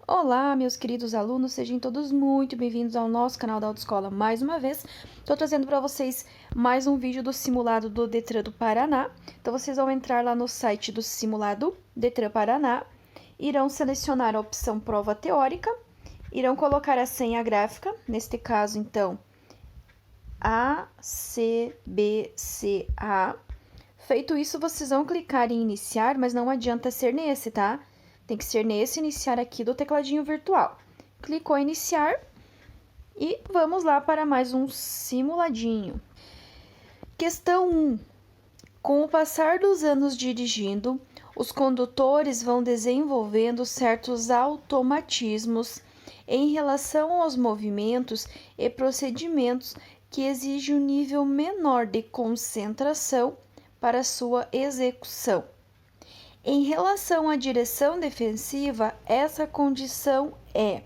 Olá, meus queridos alunos, sejam todos muito bem-vindos ao nosso canal da Autoescola mais uma vez. Estou trazendo para vocês mais um vídeo do simulado do Detran do Paraná. Então, vocês vão entrar lá no site do simulado Detran Paraná, irão selecionar a opção prova teórica, irão colocar a senha gráfica, neste caso, então, ACBCA. Feito isso, vocês vão clicar em iniciar, mas não adianta ser nesse, tá? Tem que ser nesse iniciar aqui do tecladinho virtual. Clicou em iniciar e vamos lá para mais um simuladinho. Questão 1. Com o passar dos anos dirigindo, os condutores vão desenvolvendo certos automatismos em relação aos movimentos e procedimentos que exigem um nível menor de concentração para sua execução. Em relação à direção defensiva, essa condição é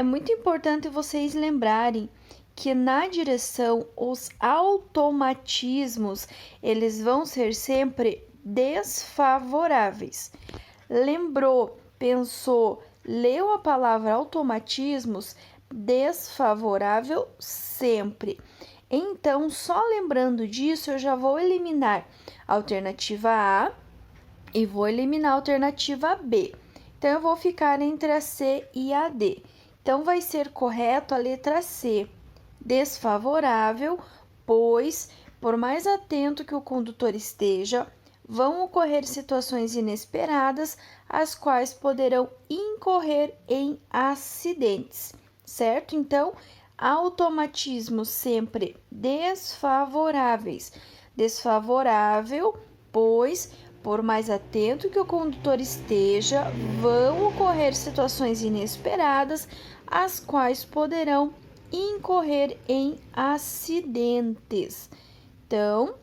muito importante vocês lembrarem que na direção os automatismos, eles vão ser sempre desfavoráveis. Lembrou, pensou, leu a palavra automatismos, desfavorável sempre. Então, só lembrando disso, eu já vou eliminar a alternativa A e vou eliminar a alternativa B. Então, eu vou ficar entre a C e a D. Então, vai ser correto a letra C, desfavorável, pois, por mais atento que o condutor esteja, vão ocorrer situações inesperadas, as quais poderão incorrer em acidentes, certo? Então, automatismos sempre desfavoráveis. Desfavorável, pois, por mais atento que o condutor esteja, vão ocorrer situações inesperadas, as quais poderão incorrer em acidentes. Então,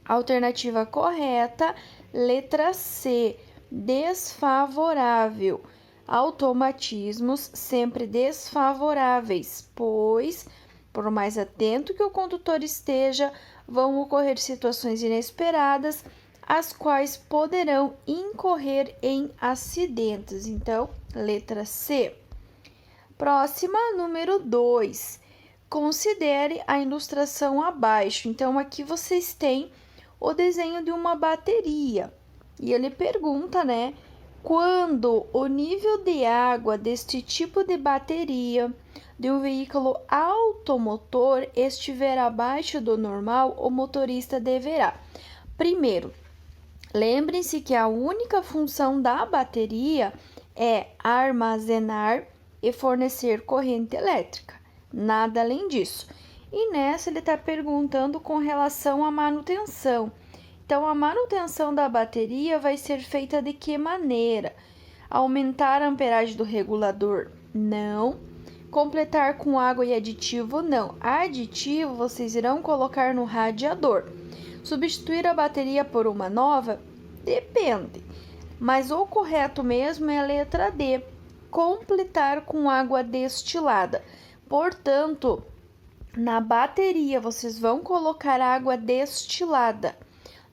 alternativa correta, letra C, desfavorável. Automatismos sempre desfavoráveis, pois, por mais atento que o condutor esteja, vão ocorrer situações inesperadas, as quais poderão incorrer em acidentes. Então, letra C. Próxima, número 2. Considere a ilustração abaixo. Então, aqui vocês têm o desenho de uma bateria. E ele pergunta, né? Quando o nível de água deste tipo de bateria de um veículo automotor estiver abaixo do normal, o motorista deverá. Primeiro, lembrem-se que a única função da bateria é armazenar e fornecer corrente elétrica, nada além disso. E nessa ele está perguntando com relação à manutenção. Então, a manutenção da bateria vai ser feita de que maneira? Aumentar a amperagem do regulador? Não. Completar com água e aditivo? Não. Aditivo vocês irão colocar no radiador. Substituir a bateria por uma nova? Depende. Mas o correto mesmo é a letra D. Completar com água destilada. Portanto, na bateria vocês vão colocar água destilada.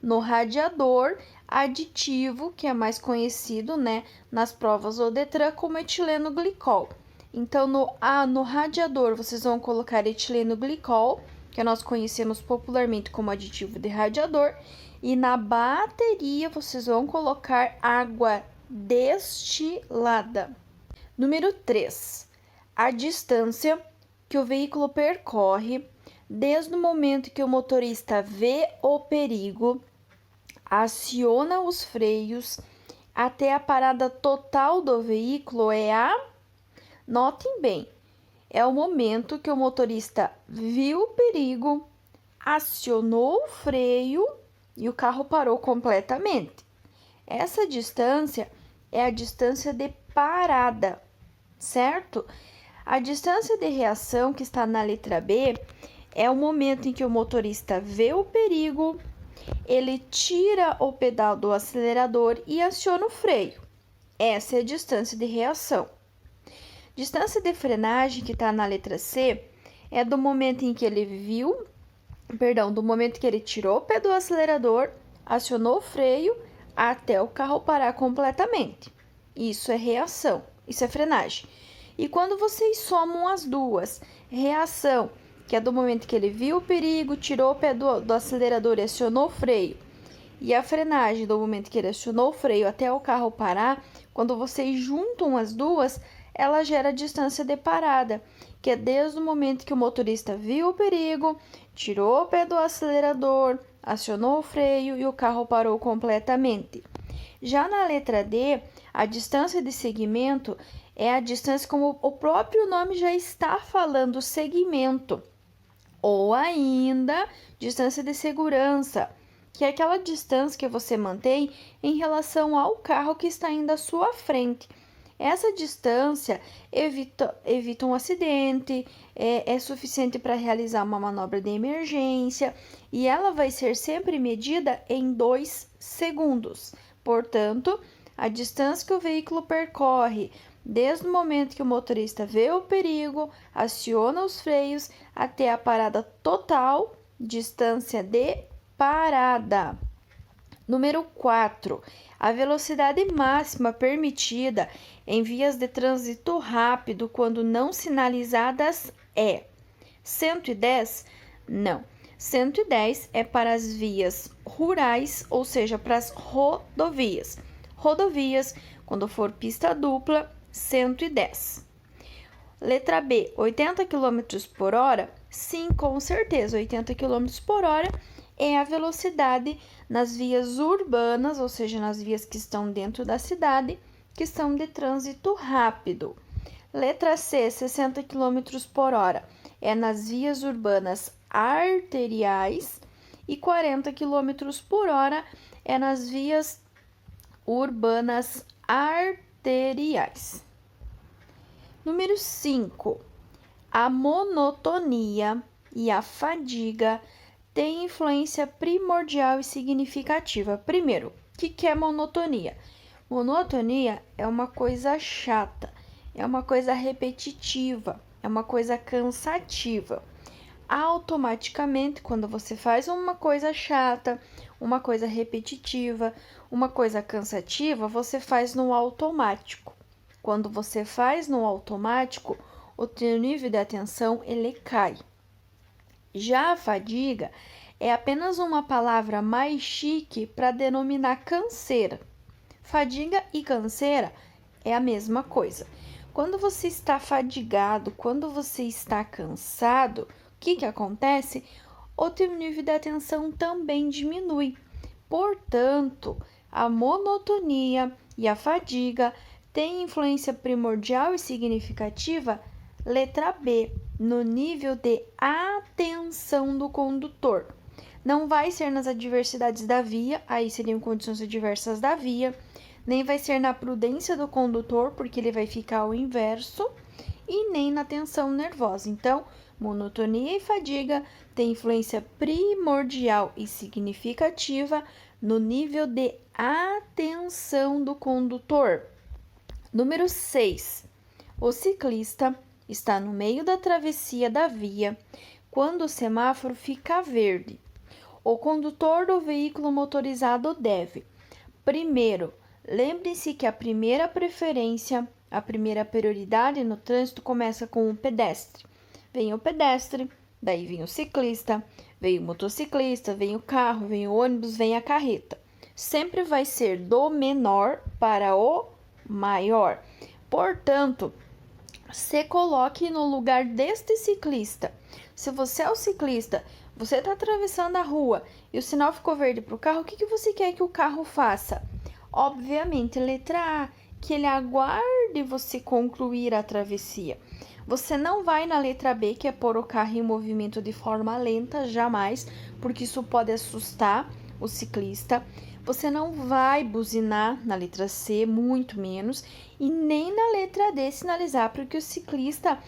No radiador, aditivo, que é mais conhecido, né, nas provas do Detran como etileno glicol. Então, no radiador, vocês vão colocar etileno glicol, que nós conhecemos popularmente como aditivo de radiador, e na bateria vocês vão colocar água destilada. Número 3. A distância que o veículo percorre desde o momento que o motorista vê o perigo, aciona os freios, até a parada total do veículo notem bem, é o momento que o motorista viu o perigo, acionou o freio e o carro parou completamente. Essa distância é a distância de parada, certo? A distância de reação que está na letra B é o momento em que o motorista vê o perigo, ele tira o pedal do acelerador e aciona o freio. Essa é a distância de reação. Distância de frenagem, que está na letra C, é do momento em que ele do momento que ele tirou o pé do acelerador, acionou o freio, até o carro parar completamente. Isso é reação. Isso é frenagem. E quando vocês somam as duas, reação, que é do momento que ele viu o perigo, tirou o pé do acelerador e acionou o freio, e a frenagem, do momento que ele acionou o freio até o carro parar, quando vocês juntam as duas, ela gera a distância de parada, que é desde o momento que o motorista viu o perigo, tirou o pé do acelerador, acionou o freio e o carro parou completamente. Já na letra D, a distância de segmento é a distância, como o próprio nome já está falando, segmento, ou ainda distância de segurança, que é aquela distância que você mantém em relação ao carro que está indo à sua frente. Essa distância evita um acidente, é suficiente para realizar uma manobra de emergência e ela vai ser sempre medida em 2 segundos. Portanto, a distância que o veículo percorre desde o momento que o motorista vê o perigo, aciona os freios até a parada total, distância de parada. Número 4. A velocidade máxima permitida em vias de trânsito rápido quando não sinalizadas é 110? Não. 110 é para as vias rurais, ou seja, para as rodovias. Rodovias, quando for pista dupla, 110. Letra B, 80 km por hora? Sim, com certeza, 80 km por hora é a velocidade nas vias urbanas, ou seja, nas vias que estão dentro da cidade, que são de trânsito rápido. Letra C, 60 km por hora é nas vias urbanas arteriais e 40 km por hora é nas vias urbanas arteriais. Número 5. A monotonia e a fadiga têm influência primordial e significativa. Primeiro, o que é monotonia? Monotonia é uma coisa chata, é uma coisa repetitiva, é uma coisa cansativa. Automaticamente, quando você faz uma coisa chata, uma coisa repetitiva, uma coisa cansativa, você faz no automático. Quando você faz no automático, o teu nível de atenção ele cai. Já a fadiga é apenas uma palavra mais chique para denominar canseira. Fadiga e canseira é a mesma coisa. Quando você está fadigado, quando você está cansado, o que acontece? O teu nível de atenção também diminui. Portanto, a monotonia e a fadiga têm influência primordial e significativa, letra B, no nível de atenção do condutor. Não vai ser nas adversidades da via, aí seriam condições adversas da via, nem vai ser na prudência do condutor, porque ele vai ficar ao inverso, e nem na tensão nervosa. Então, monotonia e fadiga têm influência primordial e significativa no nível de atenção do condutor. Número 6. O ciclista está no meio da travessia da via quando o semáforo fica verde. O condutor do veículo motorizado deve: primeiro, lembre-se que a primeira preferência, a primeira prioridade no trânsito começa com o pedestre. Vem o pedestre, daí vem o ciclista, vem o motociclista, vem o carro, vem o ônibus, vem a carreta. Sempre vai ser do menor para o maior. Portanto, se coloque no lugar deste ciclista. Se você é o ciclista, você está atravessando a rua e o sinal ficou verde para o carro, o que você quer que o carro faça? Obviamente, letra A, que ele aguarde você concluir a travessia. Você não vai na letra B, que é pôr o carro em movimento de forma lenta, jamais, porque isso pode assustar o ciclista. Você não vai buzinar na letra C, muito menos, e nem na letra D sinalizar para que o ciclista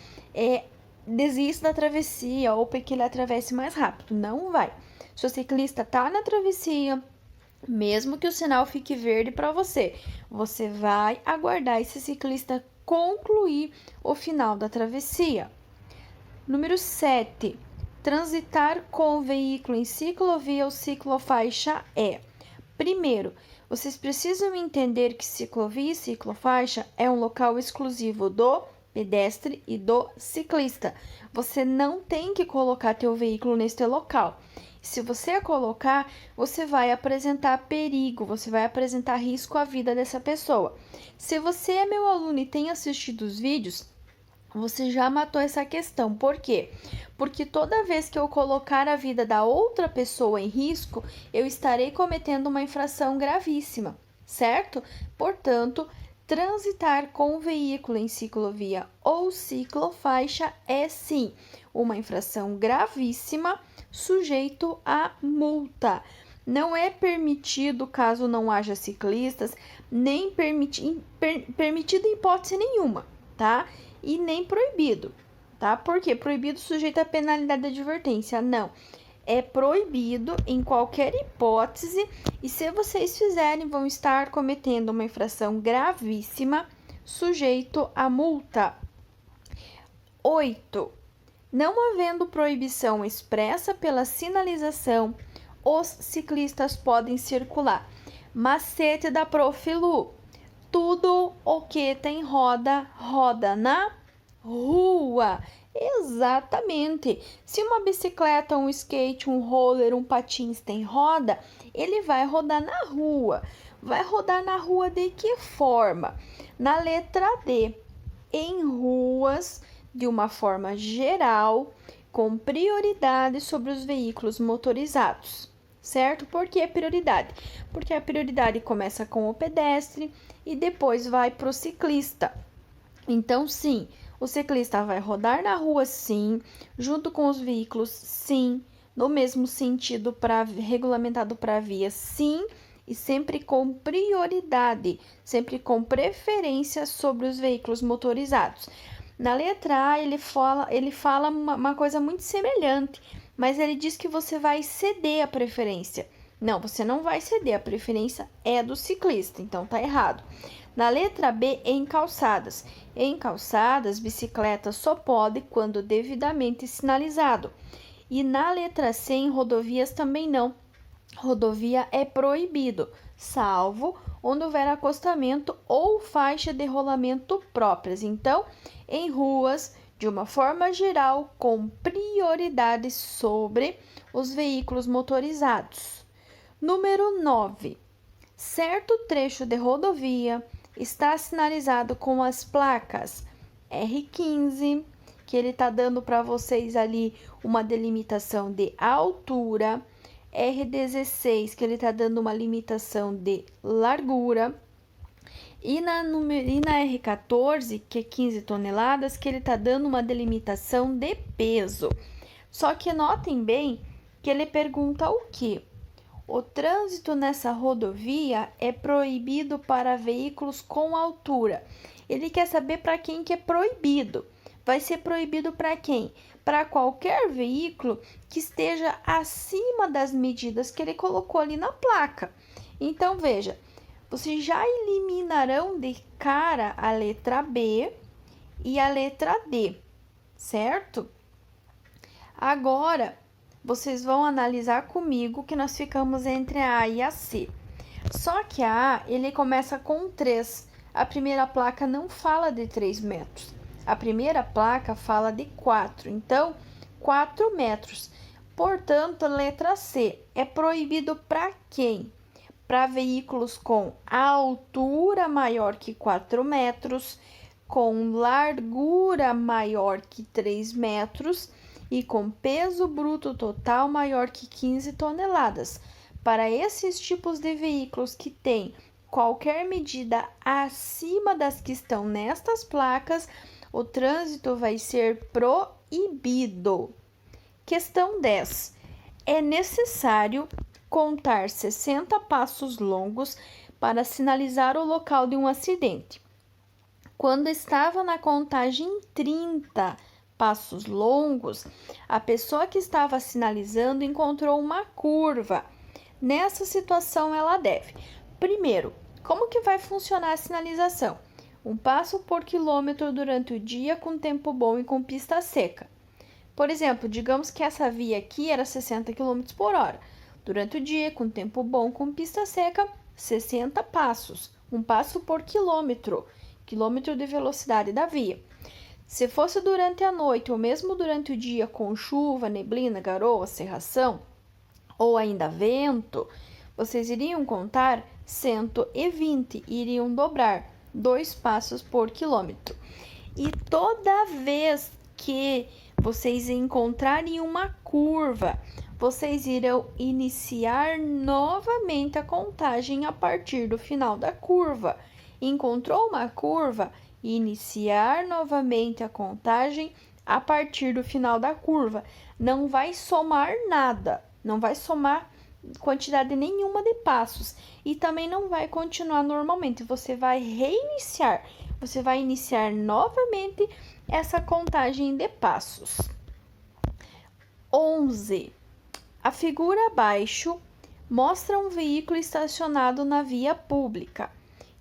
desista da travessia ou para que ele atravesse mais rápido. Não vai. Se o ciclista está na travessia, mesmo que o sinal fique verde para você, você vai aguardar esse ciclista concluir o final da travessia. Número 7. Transitar com o veículo em ciclovia ou ciclofaixa é: primeiro, Vocês precisam entender que ciclovia e ciclofaixa é um local exclusivo do pedestre e do ciclista. Você não tem que colocar teu veículo neste local. Se você colocar, você vai apresentar perigo, você vai apresentar risco à vida dessa pessoa. Se você é meu aluno e tem assistido os vídeos, você já matou essa questão. Por quê? Porque toda vez que eu colocar a vida da outra pessoa em risco, eu estarei cometendo uma infração gravíssima, certo? Portanto, transitar com o veículo em ciclovia ou ciclofaixa é sim uma infração gravíssima, sujeito a multa. Não é permitido, caso não haja ciclistas, nem permitido em hipótese nenhuma, tá? E nem proibido, tá? Por quê? Proibido sujeito a penalidade de advertência. Não. É proibido em qualquer hipótese e se vocês fizerem, vão estar cometendo uma infração gravíssima, sujeito a multa. 8. Não havendo proibição expressa pela sinalização, os ciclistas podem circular. Macete da Prof. Lu. Tudo o que tem roda, roda na rua. Exatamente. Se uma bicicleta, um skate, um roller, um patins tem roda, ele vai rodar na rua. Vai rodar na rua de que forma? Na letra D, em ruas, de uma forma geral, com prioridade sobre os veículos motorizados. Certo? Por que prioridade? Porque a prioridade começa com o pedestre e depois vai para o ciclista. Então, sim, o ciclista vai rodar na rua, sim, junto com os veículos, sim, no mesmo sentido regulamentado para a via, sim, e sempre com prioridade, sempre com preferência sobre os veículos motorizados. Na letra A, ele fala uma coisa muito semelhante, mas ele diz que você vai ceder a preferência. Não, você não vai ceder, a preferência é do ciclista, então tá errado. Na letra B, em calçadas. Em calçadas, bicicleta só pode quando devidamente sinalizado. E na letra C, em rodovias também não. Rodovia é proibido, salvo onde houver acostamento ou faixa de rolamento próprias. Então, em ruas, de uma forma geral, com prioridade sobre os veículos motorizados. Número 9. Certo trecho de rodovia está sinalizado com as placas R15, que ele está dando para vocês ali uma delimitação de altura, R16, que ele está dando uma limitação de largura, e na R14, que é 15 toneladas, que ele está dando uma delimitação de peso. Só que notem bem que ele pergunta o quê? O trânsito nessa rodovia é proibido para veículos com altura. Ele quer saber para quem que é proibido. Vai ser proibido para quem? Para qualquer veículo que esteja acima das medidas que ele colocou ali na placa. Então, veja, vocês já eliminarão de cara a letra B e a letra D, certo? Agora, vocês vão analisar comigo que nós ficamos entre a A e a C. Só que a A, ele começa com 3. A primeira placa não fala de 3 metros. A primeira placa fala de 4. Então, 4 metros. Portanto, a letra C é proibido para quem? Para veículos com altura maior que 4 metros, com largura maior que 3 metros e com peso bruto total maior que 15 toneladas. Para esses tipos de veículos que têm qualquer medida acima das que estão nestas placas, o trânsito vai ser proibido. Questão 10. É necessário contar 60 passos longos para sinalizar o local de um acidente. Quando estava na contagem 30 passos longos, a pessoa que estava sinalizando encontrou uma curva. Nessa situação, ela deve: primeiro, como que vai funcionar a sinalização? 1 passo por quilômetro durante o dia com tempo bom e com pista seca. Por exemplo, digamos que essa via aqui era 60 km por hora. Durante o dia, com tempo bom, com pista seca, 60 passos, um passo por quilômetro de velocidade da via. Se fosse durante a noite ou mesmo durante o dia com chuva, neblina, garoa, cerração ou ainda vento, vocês iriam contar 120, iriam dobrar 2 passos por quilômetro. E toda vez que vocês encontrarem uma curva, vocês irão iniciar novamente a contagem a partir do final da curva. Encontrou uma curva? Iniciar novamente a contagem a partir do final da curva. Não vai somar nada, não vai somar quantidade nenhuma de passos e também não vai continuar normalmente. Você vai reiniciar, você vai iniciar novamente essa contagem de passos. 11. A figura abaixo mostra um veículo estacionado na via pública.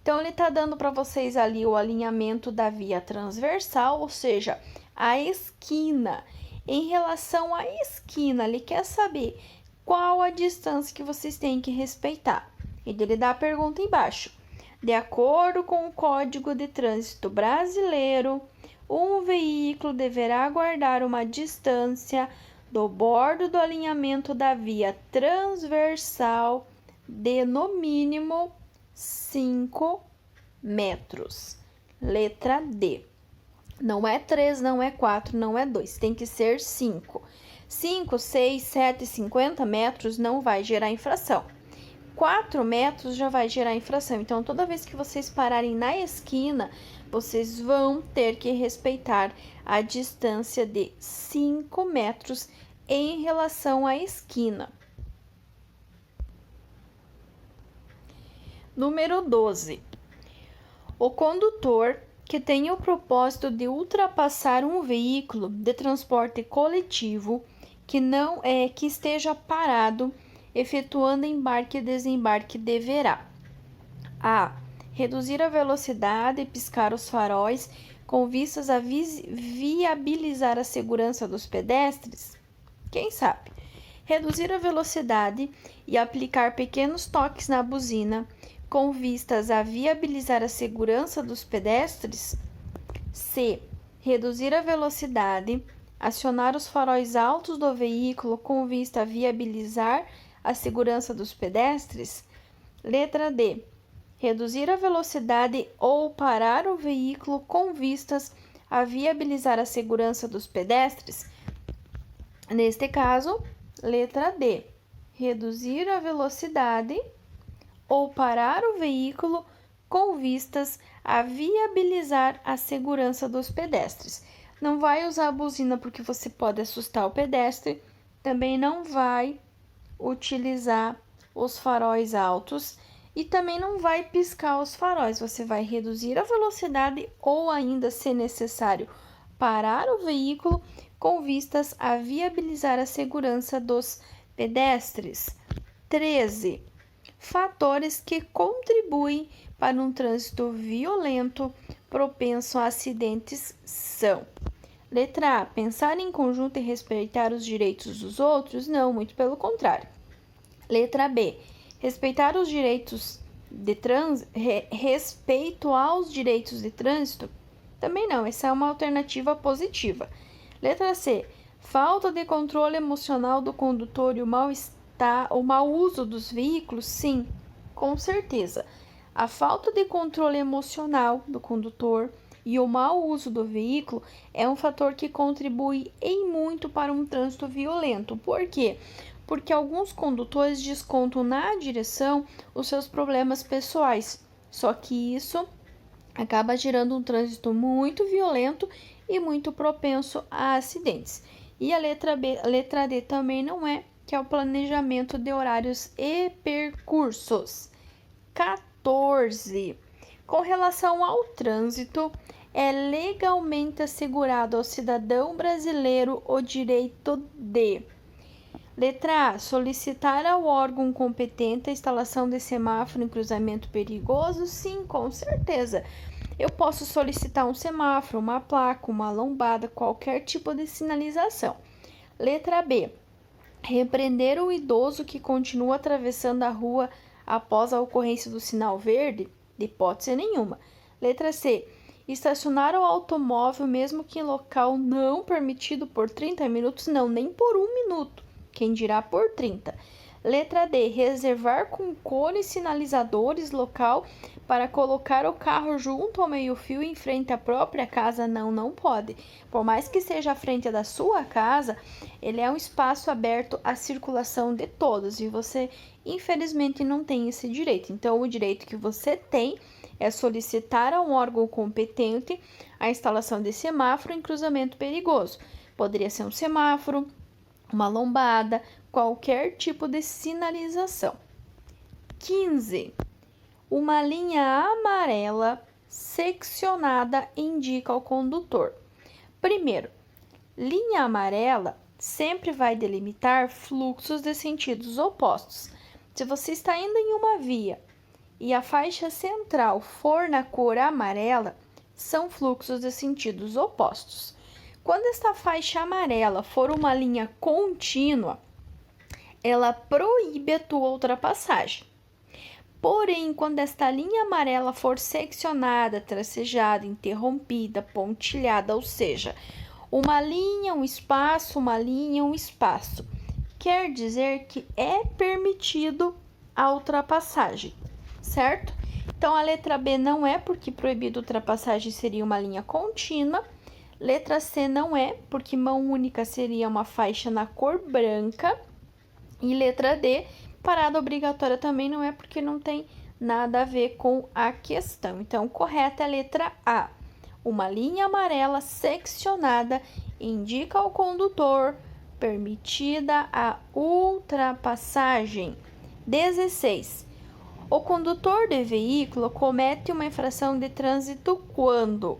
Então, ele está dando para vocês ali o alinhamento da via transversal, ou seja, a esquina. Em relação à esquina, ele quer saber qual a distância que vocês têm que respeitar. E ele dá a pergunta embaixo. De acordo com o Código de Trânsito Brasileiro, um veículo deverá guardar uma distância do bordo do alinhamento da via transversal de no mínimo 5 metros. Letra D. Não é 3, não é 4, não é 2, tem que ser 5. 5, 6, 7, 50 metros não vai gerar infração. 4 metros já vai gerar infração. Então, toda vez que vocês pararem na esquina, vocês vão ter que respeitar a distância de 5 metros em relação à esquina. Número 12. O condutor que tem o propósito de ultrapassar um veículo de transporte coletivo que esteja parado, efetuando embarque e desembarque, deverá: a. Reduzir a velocidade e piscar os faróis com vistas a viabilizar a segurança dos pedestres? Quem sabe? Reduzir a velocidade e aplicar pequenos toques na buzina com vistas a viabilizar a segurança dos pedestres? C. Reduzir a velocidade, acionar os faróis altos do veículo com vista a viabilizar a segurança dos pedestres? Letra D. Reduzir a velocidade ou parar o veículo com vistas a viabilizar a segurança dos pedestres? Neste caso, letra D. Reduzir a velocidade ou parar o veículo com vistas a viabilizar a segurança dos pedestres. Não vai usar a buzina porque você pode assustar o pedestre, também não vai utilizar os faróis altos e também não vai piscar os faróis. Você vai reduzir a velocidade ou ainda, se necessário, parar o veículo com vistas a viabilizar a segurança dos pedestres. 13. Fatores que contribuem para um trânsito violento propenso a acidentes são: letra A. Pensar em conjunto e respeitar os direitos dos outros? Não, muito pelo contrário. Letra B. Respeitar os direitos de respeito aos direitos de trânsito? Também não, essa é uma alternativa positiva. Letra C. Falta de controle emocional do condutor e o mau uso dos veículos? Sim, com certeza. A falta de controle emocional do condutor e o mau uso do veículo é um fator que contribui em muito para um trânsito violento. Por quê? Porque alguns condutores descontam na direção os seus problemas pessoais. Só que isso acaba gerando um trânsito muito violento e muito propenso a acidentes. E a letra D também não é, que é o planejamento de horários e percursos. 14. Com relação ao trânsito, é legalmente assegurado ao cidadão brasileiro o direito de: letra A. Solicitar ao órgão competente a instalação de semáforo em cruzamento perigoso? Sim, com certeza. Eu posso solicitar um semáforo, uma placa, uma lombada, qualquer tipo de sinalização. Letra B. Repreender o idoso que continua atravessando a rua após a ocorrência do sinal verde? De hipótese nenhuma. Letra C. Estacionar o automóvel mesmo que em local não permitido por 30 minutos? Não, nem por 1 minuto. Quem dirá por 30. Letra D. Reservar com cones sinalizadores local para colocar o carro junto ao meio-fio em frente à própria casa? Não, não pode. Por mais que seja à frente da sua casa, ele é um espaço aberto à circulação de todos e você, infelizmente, não tem esse direito. Então, o direito que você tem é solicitar a um órgão competente a instalação de semáforo em cruzamento perigoso. Poderia ser um semáforo, uma lombada, qualquer tipo de sinalização. 15. Uma linha amarela seccionada indica ao condutor. Primeiro, linha amarela sempre vai delimitar fluxos de sentidos opostos. Se você está indo em uma via e a faixa central for na cor amarela, são fluxos de sentidos opostos. Quando esta faixa amarela for uma linha contínua, ela proíbe a tua ultrapassagem. Porém, quando esta linha amarela for seccionada, tracejada, interrompida, pontilhada, ou seja, uma linha, um espaço, uma linha, um espaço, quer dizer que é permitido a ultrapassagem, certo? Então, a letra B não é, porque proibido ultrapassagem seria uma linha contínua. Letra C não é, porque mão única seria uma faixa na cor branca. E letra D, parada obrigatória também não é, porque não tem nada a ver com a questão. Então, correta é a letra A. Uma linha amarela seccionada indica ao condutor permitida a ultrapassagem. 16. O condutor de veículo comete uma infração de trânsito quando?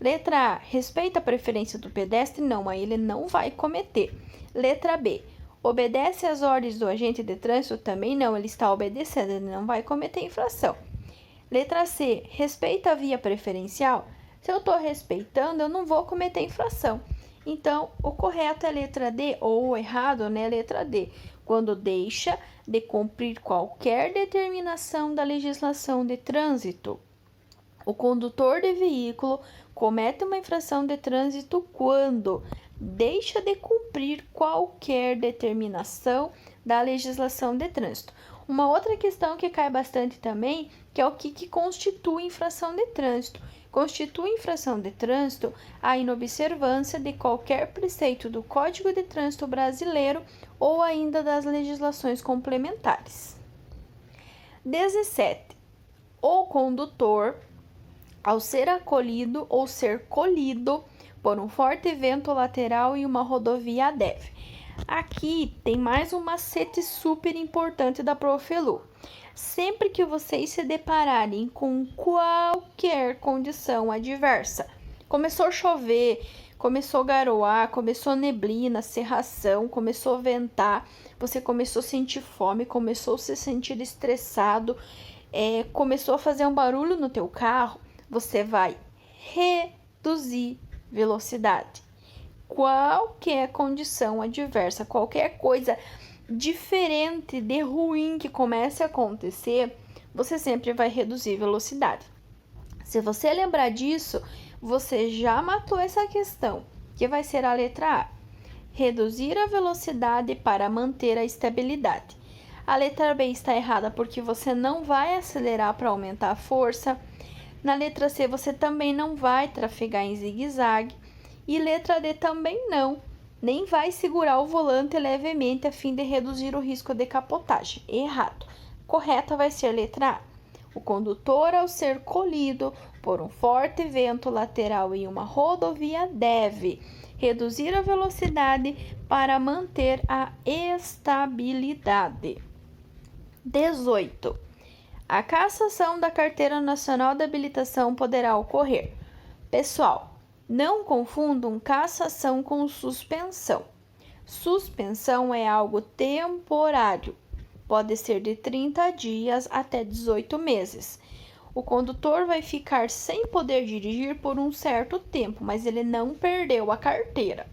Letra A. Respeita a preferência do pedestre? Não, aí ele não vai cometer. Letra B. Obedece às ordens do agente de trânsito? Também não, ele está obedecendo, ele não vai cometer infração. Letra C. Respeita a via preferencial? Se eu estou respeitando, eu não vou cometer infração. Então, o correto é a letra D, ou o errado, né? Letra D. Quando deixa de cumprir qualquer determinação da legislação de trânsito. O condutor de veículo comete uma infração de trânsito quando deixa de cumprir qualquer determinação da legislação de trânsito. Uma outra questão que cai bastante também, que é o que constitui infração de trânsito. Constitui infração de trânsito a inobservância de qualquer preceito do Código de Trânsito Brasileiro ou ainda das legislações complementares. 17. O condutor, ao ser acolhido ou ser colhido por um forte vento lateral em uma rodovia deve. Aqui tem mais um macete super importante da Profelu. Sempre que vocês se depararem com qualquer condição adversa, começou a chover, começou a garoar, começou neblina, cerração, começou a ventar, você começou a sentir fome, começou a se sentir estressado, começou a fazer um barulho no teu carro, você vai reduzir velocidade. Qualquer condição adversa, qualquer coisa diferente de ruim que comece a acontecer, você sempre vai reduzir velocidade. Se você lembrar disso, você já matou essa questão, que vai ser a letra A. Reduzir a velocidade para manter a estabilidade. A letra B está errada porque você não vai acelerar para aumentar a força. Na letra C, você também não vai trafegar em zigue-zague. E letra D também não, nem vai segurar o volante levemente a fim de reduzir o risco de capotagem. Errado. Correta vai ser a letra A. O condutor, ao ser colhido por um forte vento lateral em uma rodovia, deve reduzir a velocidade para manter a estabilidade. 18. A cassação da Carteira Nacional de Habilitação poderá ocorrer. Pessoal, não confundam cassação com suspensão. Suspensão é algo temporário. Pode ser de 30 dias até 18 meses. O condutor vai ficar sem poder dirigir por um certo tempo, mas ele não perdeu a carteira.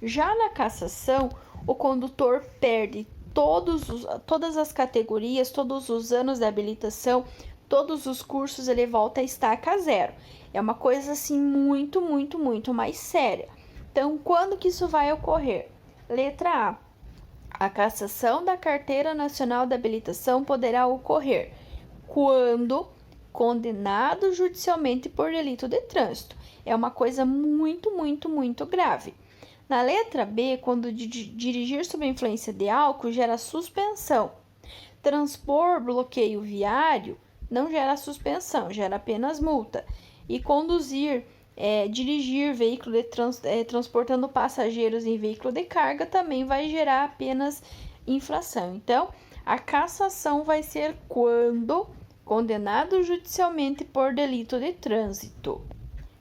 Já na cassação, o condutor perde todas as categorias, todos os anos de habilitação, todos os cursos, ele volta a estaca zero. É uma coisa assim muito, muito, muito mais séria. Então, quando que isso vai ocorrer? Letra A cassação da Carteira Nacional de Habilitação poderá ocorrer quando condenado judicialmente por delito de trânsito. É uma coisa muito, muito, muito grave. Na letra B, quando dirigir sob a influência de álcool, gera suspensão. Transpor bloqueio viário não gera suspensão, gera apenas multa. E dirigir veículo transportando passageiros em veículo de carga também vai gerar apenas infração. Então, a cassação vai ser quando condenado judicialmente por delito de trânsito.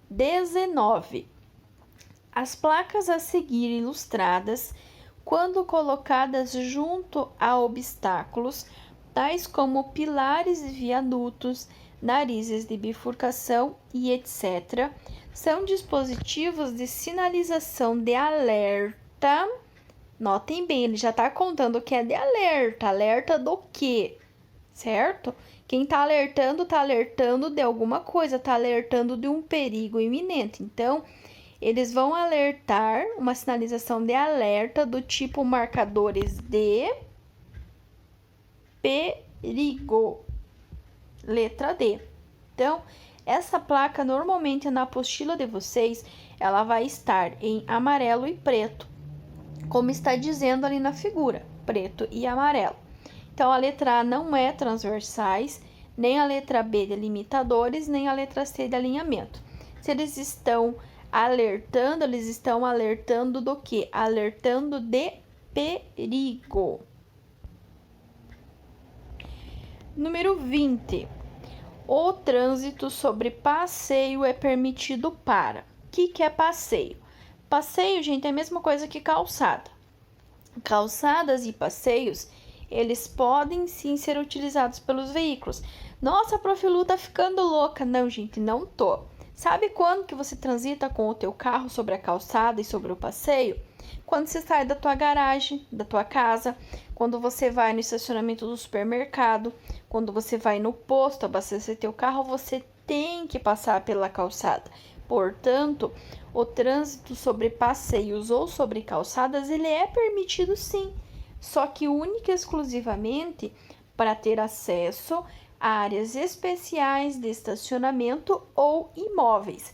19. As placas a seguir ilustradas, quando colocadas junto a obstáculos, tais como pilares e viadutos, narizes de bifurcação e etc., são dispositivos de sinalização de alerta. Notem bem, ele já está contando que é de alerta. Alerta do quê? Certo? Quem está alertando de alguma coisa, está alertando de um perigo iminente. Então, eles vão alertar, uma sinalização de alerta do tipo marcadores de perigo. Letra D. Então, essa placa, normalmente na apostila de vocês, ela vai estar em amarelo e preto, como está dizendo ali na figura, preto e amarelo. Então, a letra A não é transversais, nem a letra B delimitadores, nem a letra C de alinhamento. Se eles estão alertando do quê? Alertando de perigo. Número 20. O trânsito sobre passeio é permitido para... O que é passeio? Passeio, gente, é a mesma coisa que calçada. Calçadas e passeios, eles podem sim ser utilizados pelos veículos. Nossa, Prof. Lu tá ficando louca. Não, gente, não tô. Sabe quando que você transita com o teu carro sobre a calçada e sobre o passeio? Quando você sai da tua garagem, da tua casa, quando você vai no estacionamento do supermercado, quando você vai no posto abastecer teu carro, você tem que passar pela calçada. Portanto, o trânsito sobre passeios ou sobre calçadas, ele é permitido sim, só que única e exclusivamente para ter acesso a áreas especiais de estacionamento ou imóveis.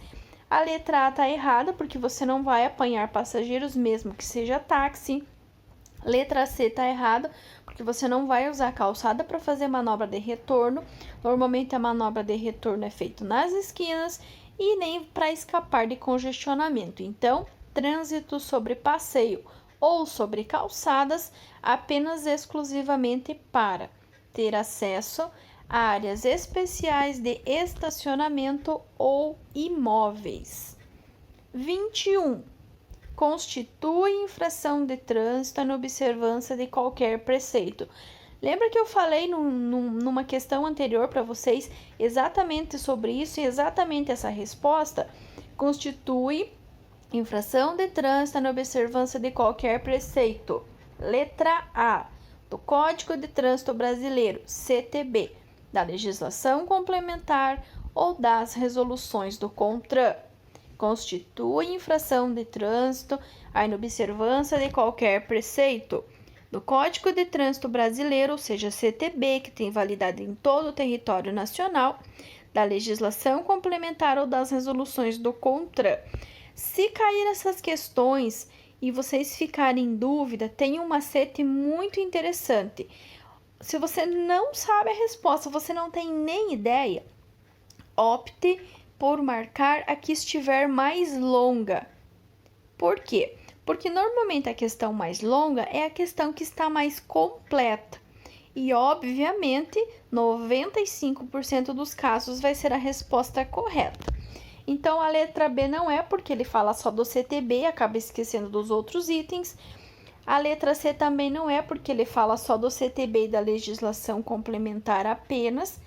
A letra A está errada, porque você não vai apanhar passageiros, mesmo que seja táxi. Letra C está errada, porque você não vai usar a calçada para fazer manobra de retorno. Normalmente a manobra de retorno é feita nas esquinas e nem para escapar de congestionamento. Então, trânsito sobre passeio ou sobre calçadas, apenas exclusivamente para ter acesso a áreas especiais de estacionamento ou imóveis. 21. Constitui infração de trânsito na observância de qualquer preceito. Lembra que eu falei numa questão anterior para vocês exatamente sobre isso e exatamente essa resposta? Constitui infração de trânsito na observância de qualquer preceito. Letra A. Do Código de Trânsito Brasileiro, CTB, da legislação complementar ou das resoluções do CONTRAN. Constitui infração de trânsito a inobservância de qualquer preceito do Código de Trânsito Brasileiro, ou seja, CTB, que tem validade em todo o território nacional, da legislação complementar ou das resoluções do CONTRAN. Se cair essas questões e vocês ficarem em dúvida, tem um macete muito interessante. Se você não sabe a resposta, você não tem nem ideia, opte por marcar a que estiver mais longa. Por quê? Porque normalmente a questão mais longa é a questão que está mais completa. E, obviamente, 95% dos casos vai ser a resposta correta. Então, a letra B não é, porque ele fala só do CTB, acaba esquecendo dos outros itens. A letra C também não é, porque ele fala só do CTB e da legislação complementar apenas.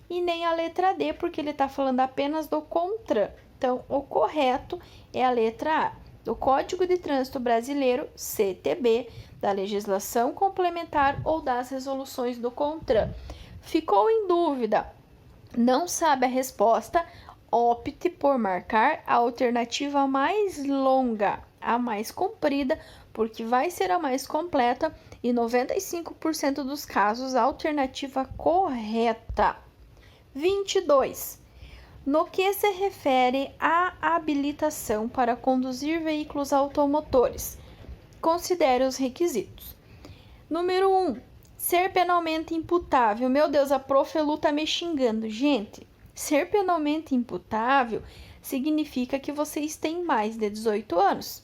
E nem a letra D, porque ele está falando apenas do CONTRAN. Então, o correto é a letra A. do Código de Trânsito Brasileiro, CTB, da legislação complementar ou das resoluções do CONTRAN. Ficou em dúvida? Não sabe a resposta? Opte por marcar a alternativa mais longa, a mais comprida, porque vai ser a mais completa e 95% dos casos a alternativa correta. 22. No que se refere à habilitação para conduzir veículos automotores? Considere os requisitos. Número 1. Ser penalmente imputável. Meu Deus, a prof. Lu tá me xingando. Gente, ser penalmente imputável significa que vocês têm mais de 18 anos.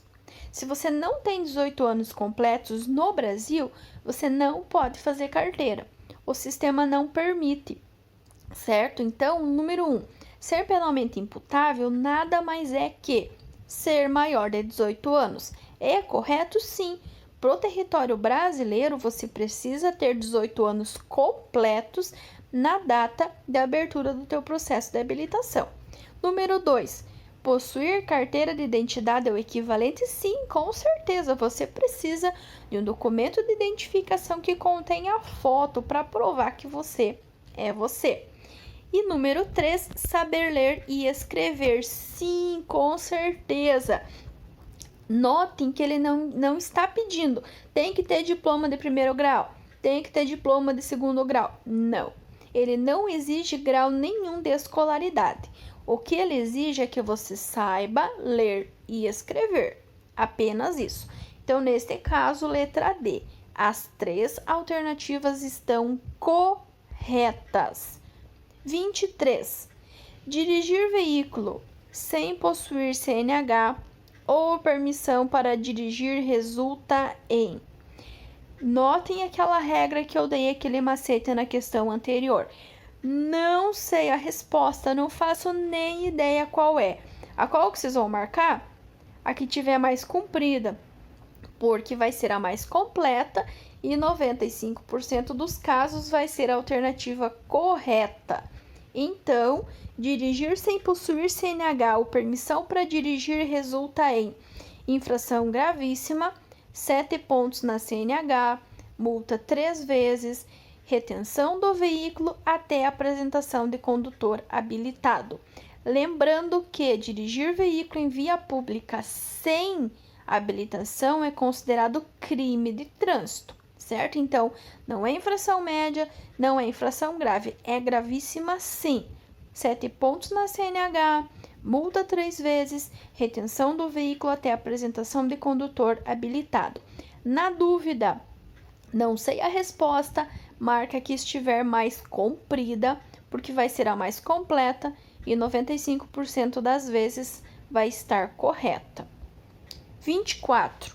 Se você não tem 18 anos completos no Brasil, você não pode fazer carteira. O sistema não permite, certo? Então, número 1, ser penalmente imputável nada mais é que ser maior de 18 anos. É correto? Sim. Para o território brasileiro, você precisa ter 18 anos completos na data de abertura do teu processo de habilitação. Número 2, possuir carteira de identidade é o equivalente? Sim, com certeza. Você precisa de um documento de identificação que contenha a foto para provar que você é você. E número 3, saber ler e escrever. Sim, com certeza. Notem que ele não está pedindo, tem que ter diploma de primeiro grau, tem que ter diploma de segundo grau. Não, ele não exige grau nenhum de escolaridade. O que ele exige é que você saiba ler e escrever, apenas isso. Então, neste caso, letra D, as 3 alternativas estão corretas. 23. Dirigir veículo sem possuir CNH ou permissão para dirigir resulta em. Notem aquela regra que eu dei, aquele macete na questão anterior. Não sei a resposta, não faço nem ideia qual é. A qual que vocês vão marcar? A que tiver mais comprida, porque vai ser a mais completa e 95% dos casos vai ser a alternativa correta. Então, dirigir sem possuir CNH ou permissão para dirigir resulta em infração gravíssima, 7 pontos na CNH, multa 3 vezes, retenção do veículo até a apresentação de condutor habilitado. Lembrando que dirigir veículo em via pública sem habilitação é considerado crime de trânsito, certo? Então, não é infração média, não é infração grave, é gravíssima sim. 7 pontos na CNH, multa 3 vezes, retenção do veículo até a apresentação de condutor habilitado. Na dúvida, não sei a resposta, marca que estiver mais comprida, porque vai ser a mais completa e 95% das vezes vai estar correta. 24.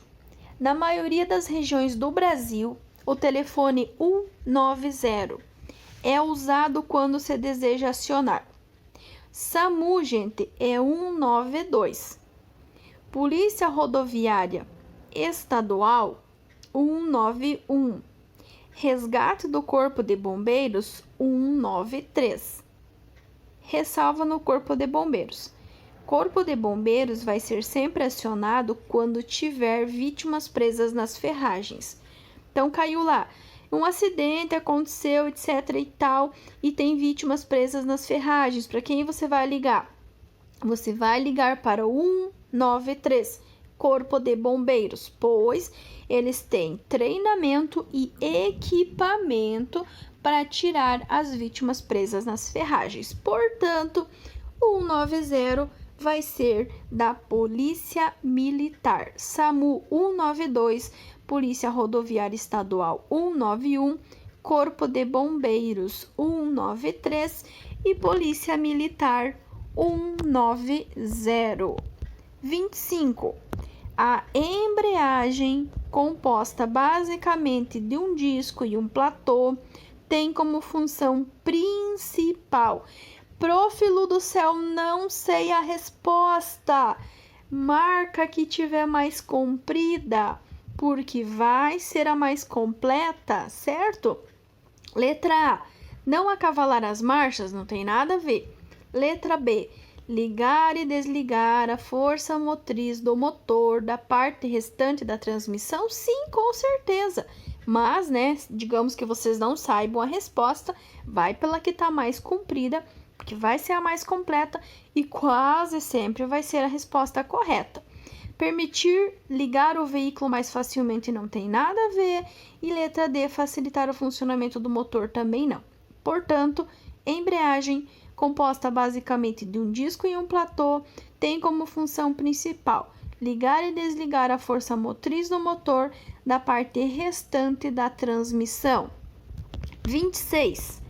Na maioria das regiões do Brasil, o telefone 190 é usado quando se deseja acionar. SAMU, gente, é 192. Polícia Rodoviária Estadual, 191. Resgate do Corpo de Bombeiros, 193. Ressalva no Corpo de Bombeiros. Corpo de Bombeiros vai ser sempre acionado quando tiver vítimas presas nas ferragens. Então, caiu lá, um acidente aconteceu, etc e tal, e tem vítimas presas nas ferragens. Para quem você vai ligar? Você vai ligar para o 193, Corpo de Bombeiros, pois eles têm treinamento e equipamento para tirar as vítimas presas nas ferragens. Portanto, o 190 vai ser da Polícia Militar. SAMU 192, Polícia Rodoviária Estadual 191, Corpo de Bombeiros 193 e Polícia Militar 190. 25. A embreagem, composta basicamente de um disco e um platô, tem como função principal. Prof. Lu do céu, não sei a resposta. Marca que tiver mais comprida, porque vai ser a mais completa, certo? Letra A, não acavalar as marchas, não tem nada a ver. Letra B, ligar e desligar a força motriz do motor da parte restante da transmissão? Sim, com certeza. Mas, né, digamos que vocês não saibam a resposta, vai pela que está mais comprida, porque vai ser a mais completa e quase sempre vai ser a resposta correta. Permitir ligar o veículo mais facilmente não tem nada a ver. E letra D, facilitar o funcionamento do motor também não. Portanto, embreagem, composta basicamente de um disco e um platô, tem como função principal ligar e desligar a força motriz do motor da parte restante da transmissão. 26.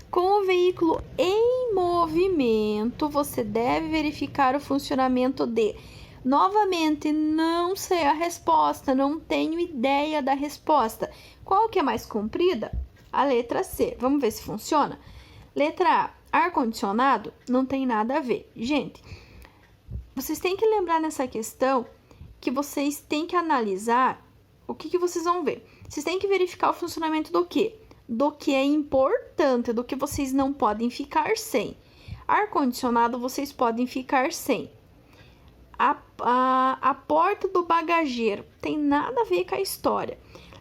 Com o veículo em movimento, você deve verificar o funcionamento de... Novamente, não sei a resposta, não tenho ideia da resposta. Qual que é mais comprida? A letra C. Vamos ver se funciona? Letra A, ar-condicionado, não tem nada a ver. Gente, vocês têm que lembrar nessa questão que vocês têm que analisar o que vocês vão ver. Vocês têm que verificar o funcionamento do quê? Do que é importante, do que vocês não podem ficar sem. Ar-condicionado, vocês podem ficar sem. A porta do bagageiro tem nada a ver com a história.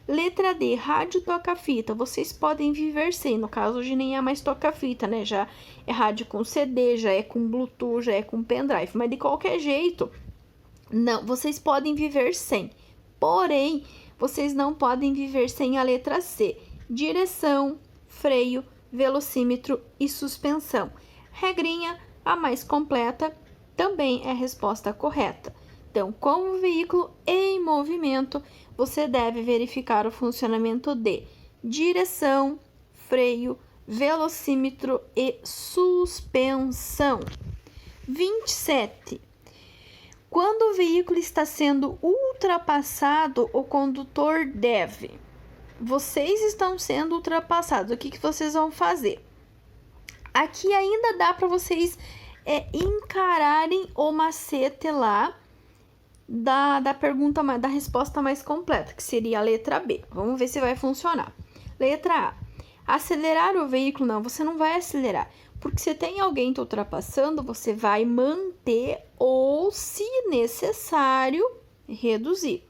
Letra D, rádio toca-fita, vocês podem viver sem. No caso, hoje nem é mais toca-fita, né? Já é rádio com CD, já é com Bluetooth, já é com pendrive. Mas de qualquer jeito, não, vocês podem viver sem. Porém, vocês não podem viver sem a letra C. Direção, freio, velocímetro e suspensão. Regrinha, a mais completa, também é a resposta correta. Então, com o veículo em movimento, você deve verificar o funcionamento de direção, freio, velocímetro e suspensão. 27. Quando o veículo está sendo ultrapassado, o condutor deve... Vocês estão sendo ultrapassados, o que vocês vão fazer? Aqui ainda dá para vocês encararem o macete lá da pergunta, da resposta mais completa, que seria a letra B. Vamos ver se vai funcionar. Letra A. Acelerar o veículo, não, você não vai acelerar. Porque se tem alguém te ultrapassando, você vai manter ou, se necessário, reduzir.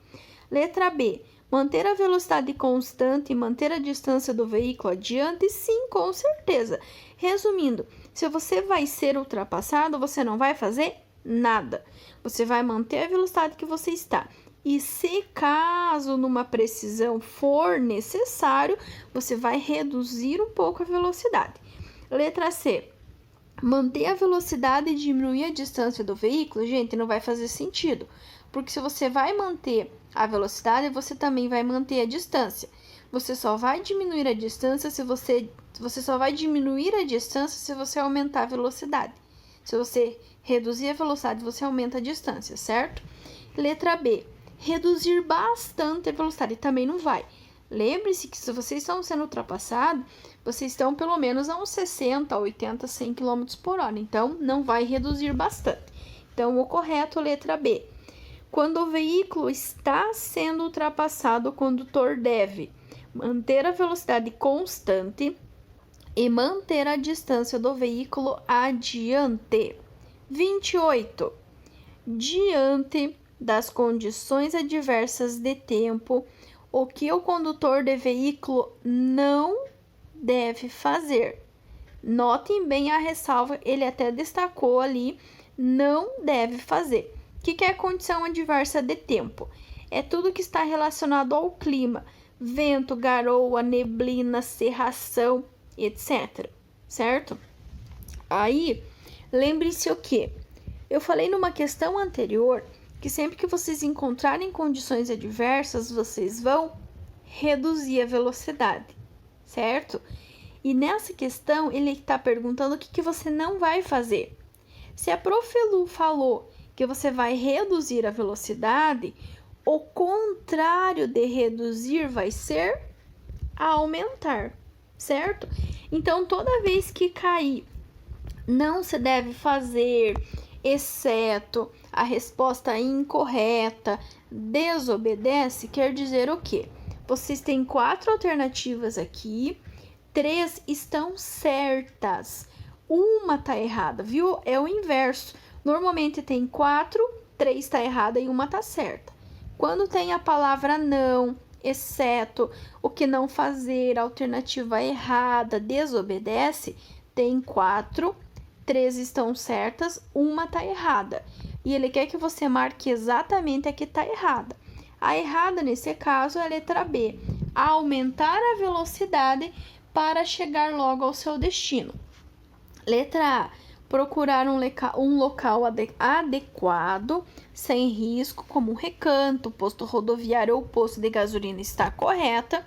Letra B. Manter a velocidade constante e manter a distância do veículo adiante? Sim, com certeza. Resumindo, se você vai ser ultrapassado, você não vai fazer nada. Você vai manter a velocidade que você está. E se caso numa precisão for necessário, você vai reduzir um pouco a velocidade. Letra C. Manter a velocidade e diminuir a distância do veículo? Gente, não vai fazer sentido. Porque se você vai manter a velocidade, você também vai manter a distância. Você só vai diminuir a distância se você aumentar a velocidade. Se você reduzir a velocidade, você aumenta a distância, certo? Letra B. Reduzir bastante a velocidade também não vai. Lembre-se que se vocês estão sendo ultrapassados, vocês estão pelo menos a uns 60, 80, 100 km por hora. Então, não vai reduzir bastante. Então, o correto, letra B. Quando o veículo está sendo ultrapassado, o condutor deve manter a velocidade constante e manter a distância do veículo adiante. 28. Diante das condições adversas de tempo, o que o condutor de veículo não deve fazer? Notem bem a ressalva, ele até destacou ali, não deve fazer. O que é a condição adversa de tempo? É tudo que está relacionado ao clima, vento, garoa, neblina, cerração, etc. Certo? Aí, lembre-se o quê? Eu falei numa questão anterior que sempre que vocês encontrarem condições adversas, vocês vão reduzir a velocidade, certo? E nessa questão, ele está perguntando o que você não vai fazer. Se a Prof. Lu falou que você vai reduzir a velocidade, o contrário de reduzir vai ser aumentar, certo? Então, toda vez que cair, não se deve fazer, exceto a resposta incorreta, desobedece, quer dizer o quê? Vocês têm 4 alternativas aqui, 3 estão certas. uma tá errada, viu? É o inverso. Normalmente tem 4, 3 tá errada e uma tá certa. Quando tem a palavra não, exceto, o que não fazer, alternativa errada, desobedece, tem 4, 3 estão certas, uma tá errada. E ele quer que você marque exatamente a que tá errada. A errada, nesse caso, é a letra B. Aumentar a velocidade para chegar logo ao seu destino. Letra A. Procurar um local adequado, sem risco, como um recanto, posto rodoviário ou posto de gasolina está correta.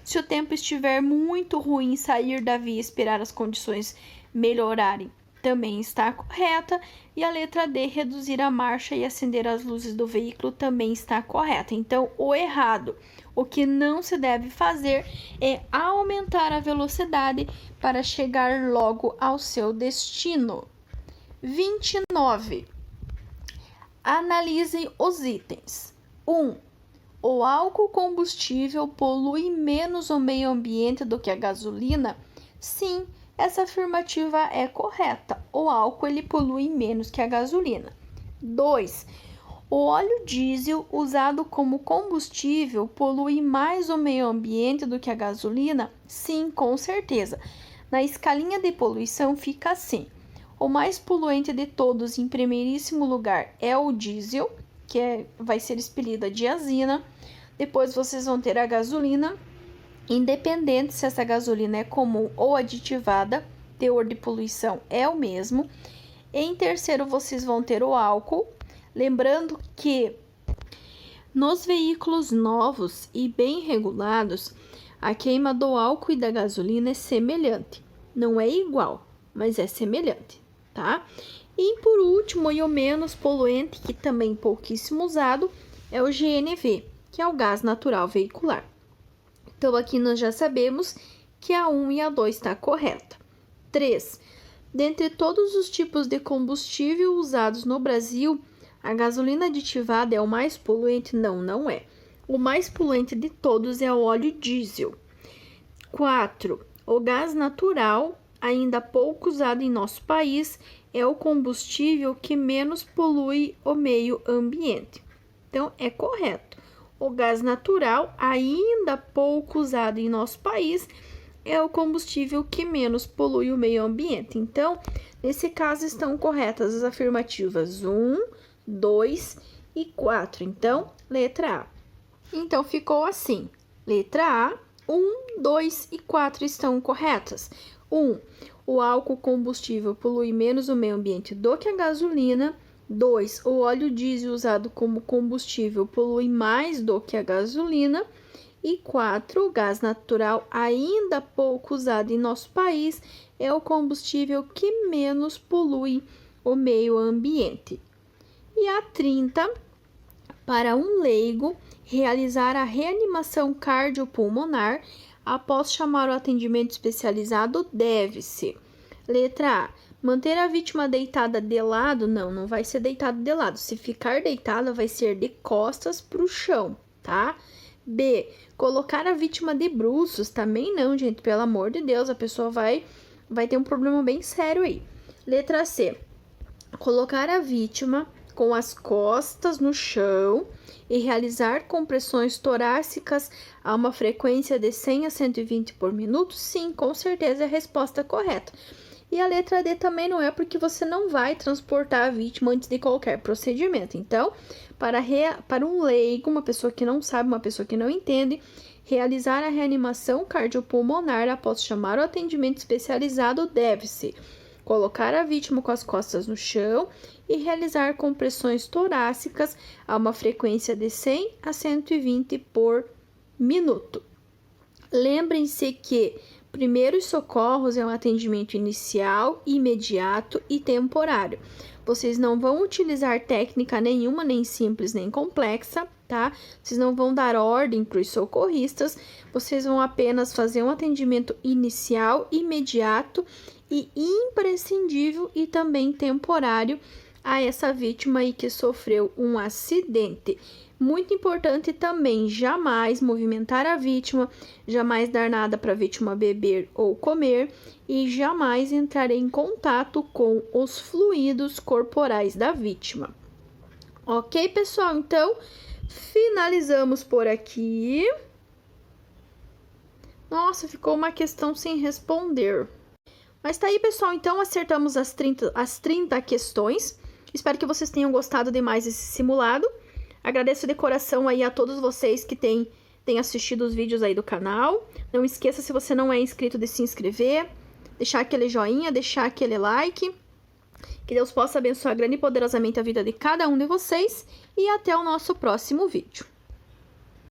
Se o tempo estiver muito ruim, sair da via e esperar as condições melhorarem também está correta. E a letra D, reduzir a marcha e acender as luzes do veículo, também está correta. Então, o errado, o que não se deve fazer é aumentar a velocidade para chegar logo ao seu destino. 29. Analisem os itens. 1. O álcool combustível polui menos o meio ambiente do que a gasolina? Sim, essa afirmativa é correta. O álcool ele polui menos que a gasolina. 2. O óleo diesel usado como combustível polui mais o meio ambiente do que a gasolina? Sim, com certeza. Na escalinha de poluição fica assim. O mais poluente de todos, em primeiríssimo lugar, é o diesel, que vai ser expelida a diazina. Depois vocês vão ter a gasolina. Independente se essa gasolina é comum ou aditivada, teor de poluição é o mesmo. Em terceiro, vocês vão ter o álcool. Lembrando que nos veículos novos e bem regulados, a queima do álcool e da gasolina é semelhante. Não é igual, mas é semelhante, tá? E por último, e o menos poluente, que também pouquíssimo usado, é o GNV, que é o gás natural veicular. Então, aqui nós já sabemos que a 1 e a 2 está correta. 3. Dentre todos os tipos de combustível usados no Brasil, a gasolina aditivada é o mais poluente? Não, não é. O mais poluente de todos é o óleo diesel. 4. O gás natural, ainda pouco usado em nosso país, é o combustível que menos polui o meio ambiente. Então, é correto. O gás natural, ainda pouco usado em nosso país, é o combustível que menos polui o meio ambiente. Então, nesse caso, estão corretas as afirmativas 1, 2 e 4. Então, letra A. Então, ficou assim. Letra A, 1, 2 e 4 estão corretas. 1. O álcool combustível polui menos o meio ambiente do que a gasolina. 2. O óleo diesel usado como combustível polui mais do que a gasolina. E 4. O gás natural, ainda pouco usado em nosso país, é o combustível que menos polui o meio ambiente. E a 30. Para um leigo, realizar a reanimação cardiopulmonar após chamar o atendimento especializado deve-se. Letra A. Manter a vítima deitada de lado? Não, não vai ser deitado de lado. Se ficar deitada, vai ser de costas para o chão, tá? B. Colocar a vítima de bruços? Também não, gente. Pelo amor de Deus, a pessoa vai ter um problema bem sério aí. Letra C. Colocar a vítima com as costas no chão e realizar compressões torácicas a uma frequência de 100 a 120 por minuto? Sim, com certeza é a resposta correta. E a letra D também não é, porque você não vai transportar a vítima antes de qualquer procedimento. Então, para um leigo, uma pessoa que não sabe, uma pessoa que não entende, realizar a reanimação cardiopulmonar após chamar o atendimento especializado deve-se colocar a vítima com as costas no chão e realizar compressões torácicas a uma frequência de 100 a 120 por minuto. Lembrem-se que primeiros socorros é um atendimento inicial, imediato e temporário. Vocês não vão utilizar técnica nenhuma, nem simples, nem complexa, tá? Vocês não vão dar ordem para os socorristas, vocês vão apenas fazer um atendimento inicial, imediato e imprescindível e também temporário a essa vítima aí que sofreu um acidente. Muito importante também jamais movimentar a vítima, jamais dar nada para a vítima beber ou comer e jamais entrar em contato com os fluidos corporais da vítima. Ok, pessoal? Então, finalizamos por aqui. Nossa, ficou uma questão sem responder. Mas tá aí, pessoal. Então, acertamos as 30 questões. Espero que vocês tenham gostado demais desse simulado. Agradeço de coração aí a todos vocês que têm assistido os vídeos aí do canal. Não esqueça, se você não é inscrito, de se inscrever, deixar aquele joinha, deixar aquele like. Que Deus possa abençoar grande e poderosamente a vida de cada um de vocês. E até o nosso próximo vídeo.